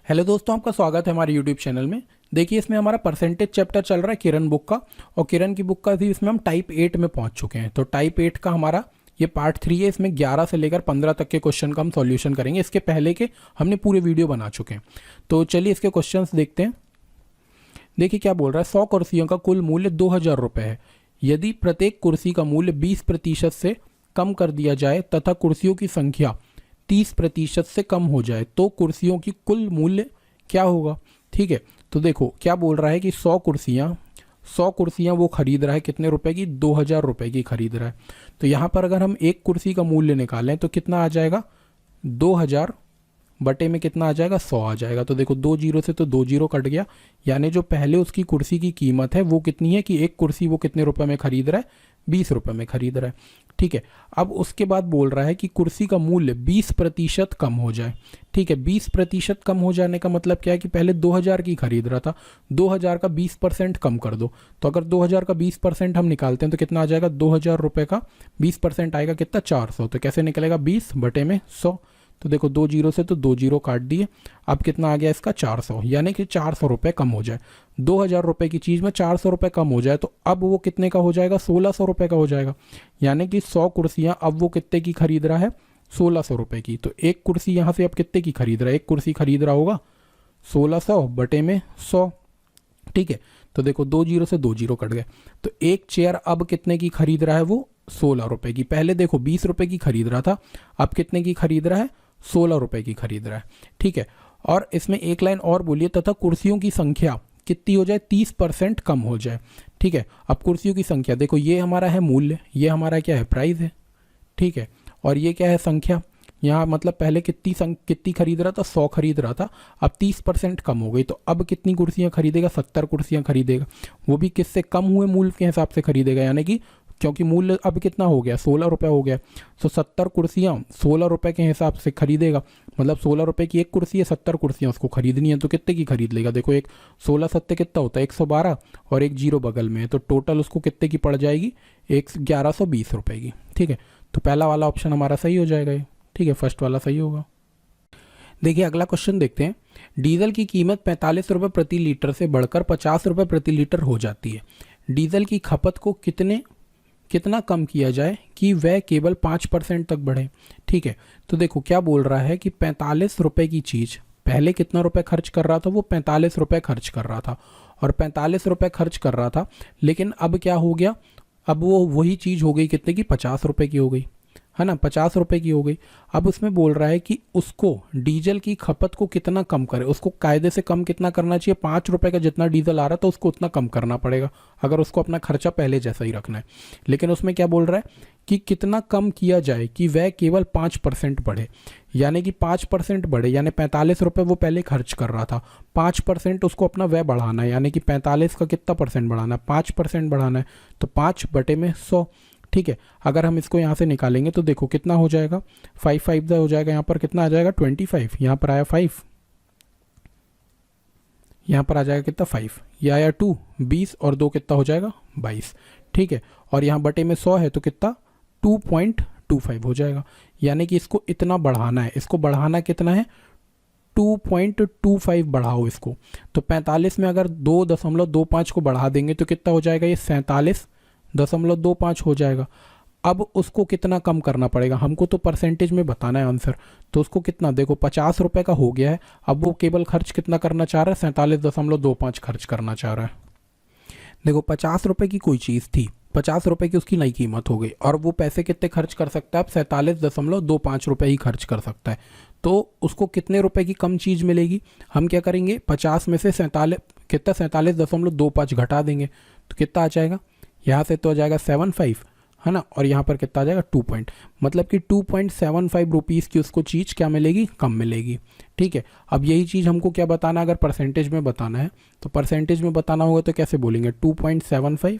Hello दोस्तों, आपका स्वागत है हमारे यूट्यूब चैनल में। देखिए, इसमें हमारा परसेंटेज चैप्टर चल रहा है किरण बुक का, और किरण की बुक का भी इसमें हम टाइप 8 में पहुंच चुके हैं। तो टाइप 8 का हमारा ये पार्ट 3 है। इसमें 11 से लेकर 15 तक के क्वेश्चन का हम सॉल्यूशन करेंगे। इसके पहले के हमने पूरे वीडियो बना चुके हैं। तो चलिए इसके क्वेश्चन देखते हैं। देखिए क्या बोल रहा है, 100 कुर्सियों का कुल मूल्य 2000 रुपये है। यदि प्रत्येक कुर्सी का मूल्य 20% से कम कर दिया जाए तथा कुर्सियों की संख्या 30% से कम हो जाए तो कुर्सियों की कुल मूल्य क्या होगा। ठीक है, तो देखो क्या बोल रहा है कि 100 कुर्सियाँ वो खरीद रहा है कितने रुपए की, 2000 रुपये की खरीद रहा है। तो यहाँ पर अगर हम एक कुर्सी का मूल्य निकालें तो कितना आ जाएगा, 2000 बटे में कितना आ जाएगा, 100 आ जाएगा। तो देखो 2 जीरो से तो 2 जीरो कट गया, यानी जो पहले उसकी कुर्सी की कीमत है वो कितनी है कि एक कुर्सी वो कितने रुपए में खरीद रहा है, 20 रुपये में खरीद रहा है। ठीक है, अब उसके बाद बोल रहा है कि कुर्सी का मूल्य 20% कम हो जाए। ठीक है, 20% कम हो जाने का मतलब क्या है कि पहले 2000 की खरीद रहा था, 2000 का 20% कम कर दो। तो अगर 2000 का 20% हम निकालते हैं तो कितना आ जाएगा, 2000 रुपये का 20% आएगा कितना, 400। तो कैसे निकलेगा, 20 बटे में 100। तो देखो 2 जीरो से तो 2 जीरो काट दिए। अब कितना आ गया इसका, 400, यानी कि 400 रुपये कम हो जाए। 2000 रुपये की चीज़ में 400 रुपये कम हो जाए तो अब वो कितने का हो जाएगा, 1600 रुपये का हो जाएगा। यानी कि 100 कुर्सियाँ अब वो कितने की खरीद रहा है, 1600 रुपये की। तो एक कुर्सी यहाँ से अब कितने की खरीद रहा है, एक कुर्सी खरीद रहा होगा 1600 बटे में 100। ठीक है, तो देखो 2 जीरो से 2 जीरो कट गए। तो एक चेयर अब कितने की खरीद रहा है, वो 16 रुपये की। पहले देखो 20 रुपये की खरीद रहा था, अब कितने की खरीद रहा है, 16 रुपये की खरीद रहा है। ठीक है, और इसमें एक लाइन और बोलिए, तथा कुर्सियों की संख्या कितनी हो जाए, 30% कम हो जाए। ठीक है, अब कुर्सियों की संख्या देखो, ये हमारा है मूल्य, ये हमारा क्या है, प्राइस है। ठीक है, और ये क्या है, संख्या। यहाँ मतलब पहले कितनी खरीद रहा था, 100 खरीद रहा था, अब 30% कम हो गई। तो अब कितनी कुर्सियाँ खरीदेगा, 70 कुर्सियाँ खरीदेगा। वो भी किससे कम हुए मूल्य के हिसाब से खरीदेगा, यानी कि क्योंकि मूल्य अब कितना हो गया, 16 रुपये हो गया। तो 70 कुर्सियाँ 16 रुपये के हिसाब से खरीदेगा। मतलब 16 रुपये की एक कुर्सी है, 70 कुर्सियाँ उसको खरीदनी है, तो कितने की खरीद लेगा। देखो एक 16 सत्ते कितना होता है, 112, और एक जीरो बगल में है, तो टोटल उसको कितने की पड़ जाएगी, 1120 रुपये की। ठीक है, तो पहला वाला ऑप्शन हमारा सही हो जाएगा ये। ठीक है, फर्स्ट वाला सही होगा। देखिए अगला क्वेश्चन देखते हैं। डीजल की कीमत 45 रुपये प्रति लीटर से बढ़कर 50 रुपये प्रति लीटर हो जाती है। डीजल की खपत को कितना कम किया जाए कि वह केवल 5% तक बढ़े। ठीक है, तो देखो क्या बोल रहा है कि 45 रुपये की चीज़ पहले कितना रुपए खर्च कर रहा था, वो 45 रुपये खर्च कर रहा था, और 45 रुपये खर्च कर रहा था। लेकिन अब क्या हो गया, अब वो वही चीज़ हो गई कितने की, 50 रुपये की हो गई, है ना, 50 रुपये की हो गई। अब उसमें बोल रहा है कि उसको डीजल की खपत को कितना कम करे, उसको कायदे से कम कितना करना चाहिए, 5 रुपये का जितना डीजल आ रहा था उसको उतना कम करना पड़ेगा, अगर उसको अपना खर्चा पहले जैसा ही रखना है। लेकिन उसमें क्या बोल रहा है कि कितना कम किया जाए कि वह केवल 5% बढ़े, यानी कि 5% बढ़े, यानी 45 रुपये वो पहले खर्च कर रहा था, 5% उसको अपना व्यय बढ़ाना है, यानी कि 45 का कितना परसेंट बढ़ाना है, 5% बढ़ाना है। तो 5 बटे में 100। ठीक है, अगर हम इसको यहाँ से निकालेंगे तो देखो कितना हो जाएगा, 5 5 हो जाएगा, यहाँ पर कितना आ जाएगा 25, यहाँ पर आया 5, यहाँ पर आ जाएगा कितना 5, ये आया 2, 20 और 2 कितना हो जाएगा 22। ठीक है, और यहाँ बटे में 100 है तो कितना 2.25 हो जाएगा, यानी कि इसको इतना बढ़ाना है, इसको बढ़ाना कितना है 2.25 बढ़ाओ इसको। तो 45 में अगर 2.25 को बढ़ा देंगे तो कितना हो जाएगा, ये 47.25 हो जाएगा। अब उसको कितना कम करना पड़ेगा, हमको तो परसेंटेज में बताना है आंसर। तो उसको कितना, देखो 50 रुपये का हो गया है, अब वो केवल खर्च कितना करना चाह रहा है, 47.25 खर्च करना चाह रहा है। देखो 50 रुपये की कोई चीज़ थी, 50 रुपये की उसकी नई कीमत हो गई, और वो पैसे कितने खर्च कर सकता है, अब 47.25 रुपये ही खर्च कर सकता है। तो उसको कितने रुपए की कम चीज़ मिलेगी, हम क्या करेंगे 50 में से 47.25 घटा देंगे, तो कितना आ जाएगा, यहाँ से तो आ जाएगा 75, है ना, और यहाँ पर कितना आ जाएगा 2 पॉइंट, मतलब कि 2.75 रुपीज़ की उसको चीज़ क्या मिलेगी, कम मिलेगी। ठीक है, अब यही चीज़ हमको क्या बताना, अगर परसेंटेज में बताना है तो परसेंटेज में बताना होगा तो कैसे बोलेंगे 2.75।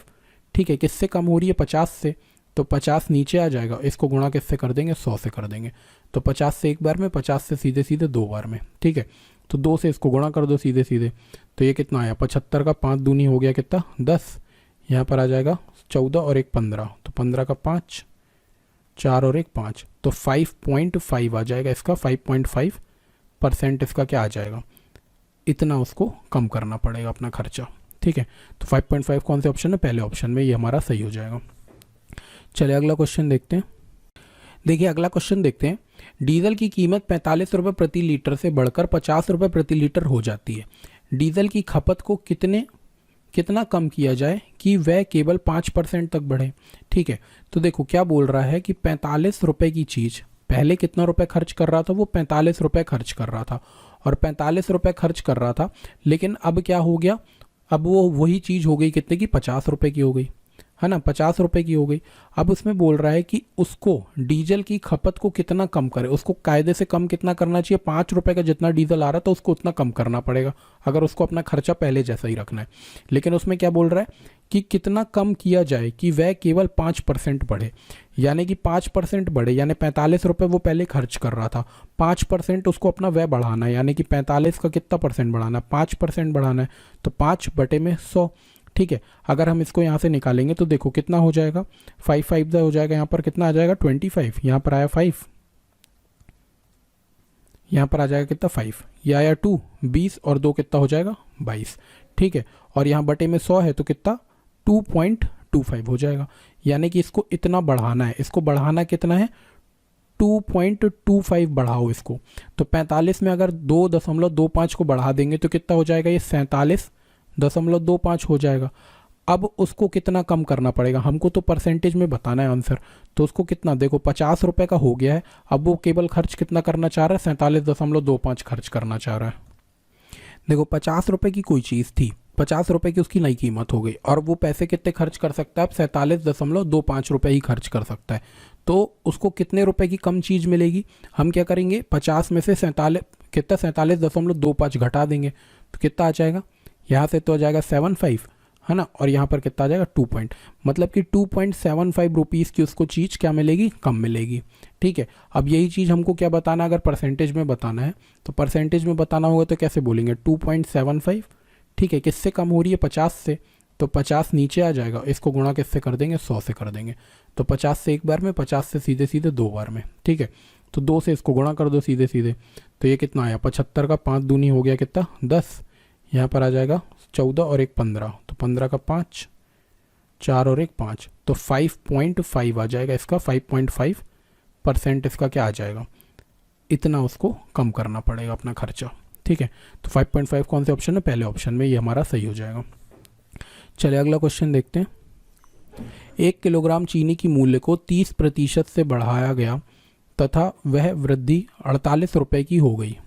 ठीक है, किससे कम हो रही है, 50 से, तो 50 नीचे आ जाएगा, इसको गुणा किससे कर देंगे, 100 से कर देंगे। तो 50 से एक बार में, 50 से सीधे सीधे 2 बार में। ठीक है, तो 2 से इसको गुणा कर दो सीधे सीधे, तो ये कितना आया 75 का 5 दूनी हो गया कितना 10, यहाँ पर आ जाएगा 14 और 1 15, तो 15 का 5, 4 और 1 5, तो 5.5 आ जाएगा इसका, 5.5% इसका क्या आ जाएगा, इतना उसको कम करना पड़ेगा अपना खर्चा। ठीक है, तो 5.5 कौन से ऑप्शन है, पहले ऑप्शन में, ये हमारा सही हो जाएगा। चलिए अगला क्वेश्चन देखते हैं। देखिए अगला क्वेश्चन देखते हैं। डीजल की कीमत 45 रुपये प्रति लीटर से बढ़कर 50 रुपये प्रति लीटर हो जाती है। डीजल की खपत को कितना कम किया जाए कि वह केवल 5% तक बढ़े। ठीक है, तो देखो क्या बोल रहा है कि 45 रुपये की चीज़ पहले कितना रुपए खर्च कर रहा था, वो 45 रुपये खर्च कर रहा था, और 45 रुपये खर्च कर रहा था, लेकिन अब क्या हो गया, अब वो वही चीज़ हो गई कितने की, 50 रुपये की हो गई, है ना, 50 रुपये की हो गई। अब उसमें बोल रहा है कि उसको डीजल की खपत को कितना कम करे, उसको कायदे से कम कितना करना चाहिए, 5 रुपये का जितना डीजल आ रहा था उसको उतना कम करना पड़ेगा, अगर उसको अपना खर्चा पहले जैसा ही रखना है। लेकिन उसमें क्या बोल रहा है कि कितना कम किया जाए कि वह केवल 5% बढ़े, यानी कि 5% बढ़े, यानी 45 रुपये वो पहले खर्च कर रहा था, 5% उसको अपना वह बढ़ाना है, यानी कि 45 का कितना परसेंट बढ़ाना है, 5% बढ़ाना है, तो 5/100। ठीक है, अगर हम इसको यहाँ से निकालेंगे तो देखो कितना हो जाएगा, 5 हो जाएगा, यहाँ पर कितना आ जाएगा 25, यहाँ पर आया 5, यहाँ पर आ जाएगा कितना 5, ये आया 2, 20 और 2 कितना हो जाएगा 22। ठीक है, और यहाँ बटे में 100 है तो कितना 2.25 हो जाएगा, यानी कि इसको इतना बढ़ाना है, इसको बढ़ाना कितना है 2.25 बढ़ाओ इसको, तो 45 में अगर 2.25 को बढ़ा देंगे तो कितना हो जाएगा, ये 47.25 हो जाएगा। अब उसको कितना कम करना पड़ेगा, हमको तो परसेंटेज में बताना है आंसर, तो उसको कितना, देखो 50 रुपये का हो गया है, अब वो केवल खर्च कितना करना चाह रहा है, 47.25 खर्च करना चाह रहा है। देखो 50 रुपये की कोई चीज़ थी, 50 रुपये की उसकी नई कीमत हो गई, और वो पैसे कितने खर्च कर सकता है, अब 47.25 रुपये ही खर्च कर सकता है, तो उसको कितने रुपए की कम चीज़ मिलेगी, हम क्या करेंगे 50 में से 47.25 घटा देंगे, तो कितना आ जाएगा, यहाँ से तो आ जाएगा 75, है ना, और यहाँ पर कितना आ जाएगा 2 मतलब कि 2.75 रुपीज़ की उसको चीज़ क्या मिलेगी, कम मिलेगी। ठीक है, अब यही चीज़ हमको क्या बताना, अगर परसेंटेज में बताना है तो परसेंटेज में बताना होगा तो कैसे बोलेंगे 2.75। ठीक है, किससे कम हो रही है, 50 से, तो 50 नीचे आ जाएगा, इसको गुणा किससे कर देंगे, 100 से कर देंगे, तो 50 से एक बार में, 50 से सीधे सीधे 2 बार में। ठीक है, तो 2 से इसको गुणा कर दो सीधे सीधे, तो ये कितना आया 75 का 5 दूनी हो गया कितना 10, यहाँ पर आ जाएगा 14 और 1 15, तो 15 का 5, 4 और 1 5, तो 5.5 आ जाएगा इसका, 5.5% इसका क्या आ जाएगा, इतना उसको कम करना पड़ेगा अपना खर्चा। ठीक है, तो 5.5 कौन से ऑप्शन है, पहले ऑप्शन में, ये हमारा सही हो जाएगा। चलिए अगला क्वेश्चन देखते हैं। 1 किलोग्राम चीनी की मूल्य को 30% से बढ़ाया गया तथा वह वृद्धि 48 रुपये की हो गई।